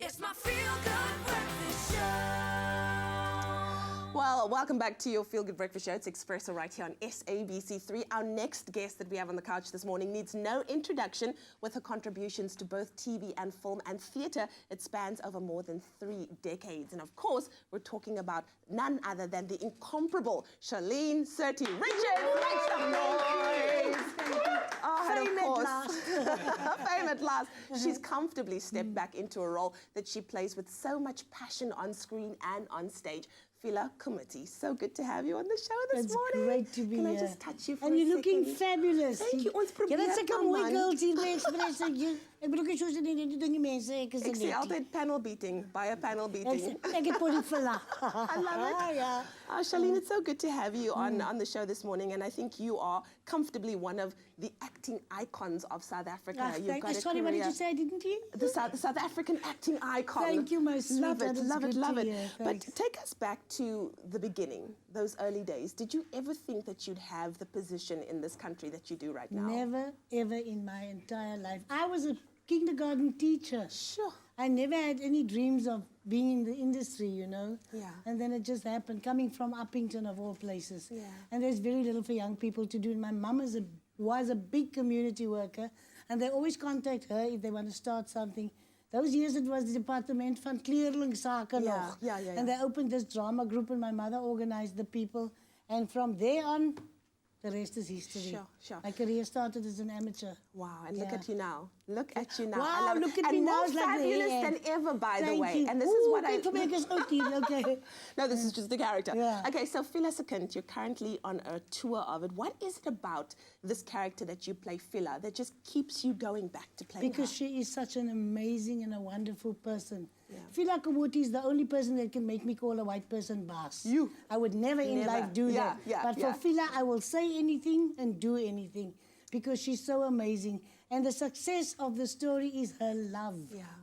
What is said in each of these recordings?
It's my feel-good breakfast show. Well, welcome back to your Feel Good Breakfast Show. It's Expresso right here on SABC3. Our next guest that we have on the couch this morning needs no introduction with her contributions to both TV and film and theatre. It spans over more than 3 decades. And of course, we're talking about none other than the incomparable Shaleen-Surtie Richards. Make some noise! Oh, and of course, fame at last. She's comfortably stepped back into a role that she plays with so much passion on screen and on stage. Fiela Komoetie, so good to have you on the show this morning. It's great to be Can here. I just touch you for and a you're looking second? fabulous. Thank you. Ons probeer Jy het sulke mooi man. girls hier by Expresso. Ek bedoel ek soos dit doen die mense ek is Ik zie altijd panel beating, by a panel beating. Ek het poli Fela. I love it. Yeah. Shaleen, it's so good to have you on the show this morning, and I think you are comfortably one of the acting icons of South Africa. You've got a Sorry, what did career- you say, didn't you? The South African acting icon. Thank you, my sweet. Love it, That is love it, good love to it. hear. But Thanks. take us back to the beginning, those early days. Did you ever think that you'd have the position in this country that you do right now? Never, ever in my entire life. I was a kindergarten teacher. Sure. I never had any dreams of being in the industry, you know. Yeah. And then it just happened, coming from Uppington of all places. Yeah. And there's very little for young people to do. And my mum was a big community worker, and they always contact her if they want to start something. Those years it was the Departement van Kleerlingsake nog. Yeah. And they opened this drama group, and my mother organized the people. And from there on, the rest is history. Sure. My career started as an amateur. Wow, and look Yeah. at you now. Look at you now. Wow, I love look it. at me and now, more it's like the fabulous hair. than ever, by the Thank way. you. And this is what I... Okay. No, this is just the character. Yeah. Okay, so Fiela Komoetie, you're currently on a tour of it. What is it about this character that you play, Fela, that just keeps you going back to playing Because her? she is such an amazing and a wonderful person. Yeah. Fiela Komoetie is the only person that can make me call a white person boss. You. I would never in Never. life do Yeah, that. But yeah. for Fela, I will say anything and do anything because she's so amazing. And the success of the story is her love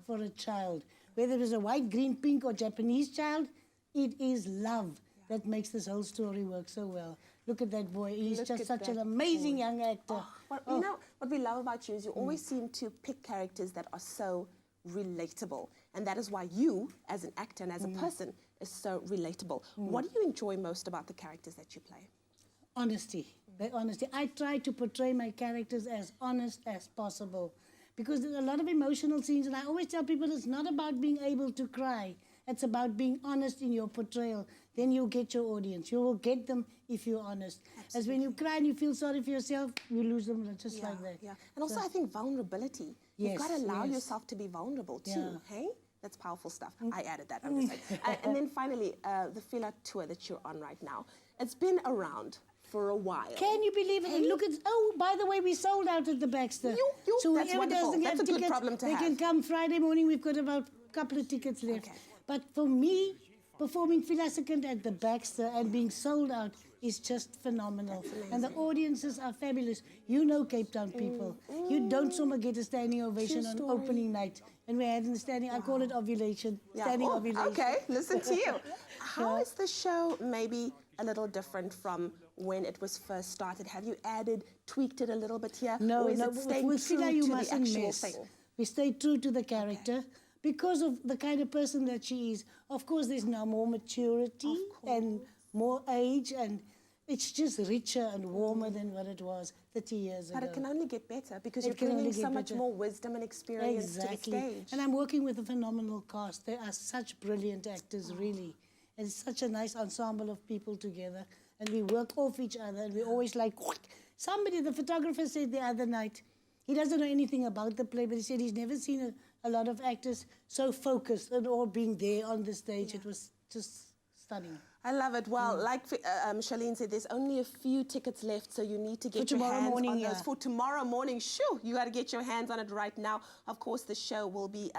for a child. Whether it's a white, green, pink or Japanese child, it is love that makes this whole story work so well. Look at that boy. He's Look just at such an that amazing boy. young actor. You know, what we love about you is you always seem to pick characters that are so relatable. And that is why you, as an actor and as a person, is so relatable. What do you enjoy most about the characters that you play? Honesty, the honesty. I try to portray my characters as honest as possible because there's a lot of emotional scenes, and I always tell people it's not about being able to cry. It's about being honest in your portrayal. Then you'll get your audience. You will get them if you're honest. Absolutely. As when you cry and you feel sorry for yourself, you lose them just like that. Yeah, and also I think vulnerability. You've Yes, got to allow yes. yourself to be vulnerable too, Yeah. hey? That's powerful stuff. I added that, I'm just saying. And then finally, the Fela tour that you're on right now. It's been around for a while. Can you believe it? Hey. Look at, oh, by the way, we sold out at the Baxter. You, that's whoever wonderful. doesn't That's have a good tickets, problem to they have. can come Friday morning. We've got about a couple of tickets left. Okay. But for me, performing Fiela Komoetie at the Baxter and being sold out is just phenomenal. And the audiences are fabulous. You know Cape Town people. You don't somehow get a standing ovation on opening night. And we had a standing, I call it ovulation, standing ovulation. Okay, listen to you. How is the show maybe a little different from when it was first started? Have you added, tweaked it a little bit here? No, or is no, it staying with true Fela you to the mustn't actual mess. thing? We stay true to the character because of the kind of person that she is. Of course, there's now more maturity and more age, and it's just richer and warmer than what it was 30 years ago. But it can only get better because It you're can only bringing so get much better. more wisdom and experience to the stage. And I'm working with a phenomenal cast. They are such brilliant actors, really. And it's such a nice ensemble of people together. And we work off each other, and we always like, somebody, the photographer said the other night, he doesn't know anything about the play, but he said he's never seen a lot of actors so focused and all being there on the stage. It was just stunning. I love it. Well, like Shaleen said, there's only a few tickets left, so you need to get For your tomorrow hands morning, on those. yeah. For tomorrow morning, shoo, you got to get your hands on it right now. Of course, the show will be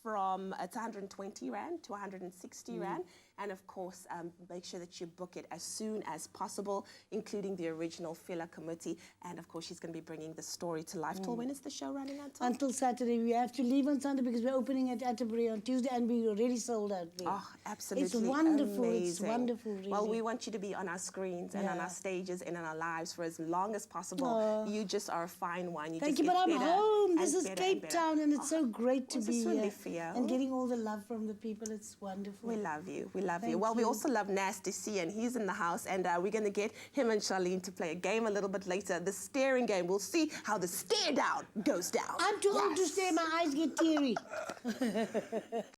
from it's 120 Rand to 160 Rand, And of course, make sure that you book it as soon as possible, including the original Fiela Komoetie. And of course, she's going to be bringing the story to life. Till when is the show running until? Until Saturday. We have to leave on Sunday because we're opening at Atterbury on Tuesday and we already sold out there. Oh, absolutely. It's wonderful. Amazing. It's wonderful, really. Well, we want you to be on our screens and on Yeah. our stages and in our lives for as long as possible. You just are a fine one. You Thank just you, but get I'm better home. and This is better and Cape better. Town and it's so great to was be this here. really Fiela? And getting all the love from the people. It's wonderful. We love you. We love you. Thank Well, we you. also love Nasty C, and he's in the house, and we're going to get him and Shaleen to play a game a little bit later, the staring game. We'll see how the stare down goes down. I'm too old to stay. My eyes get teary.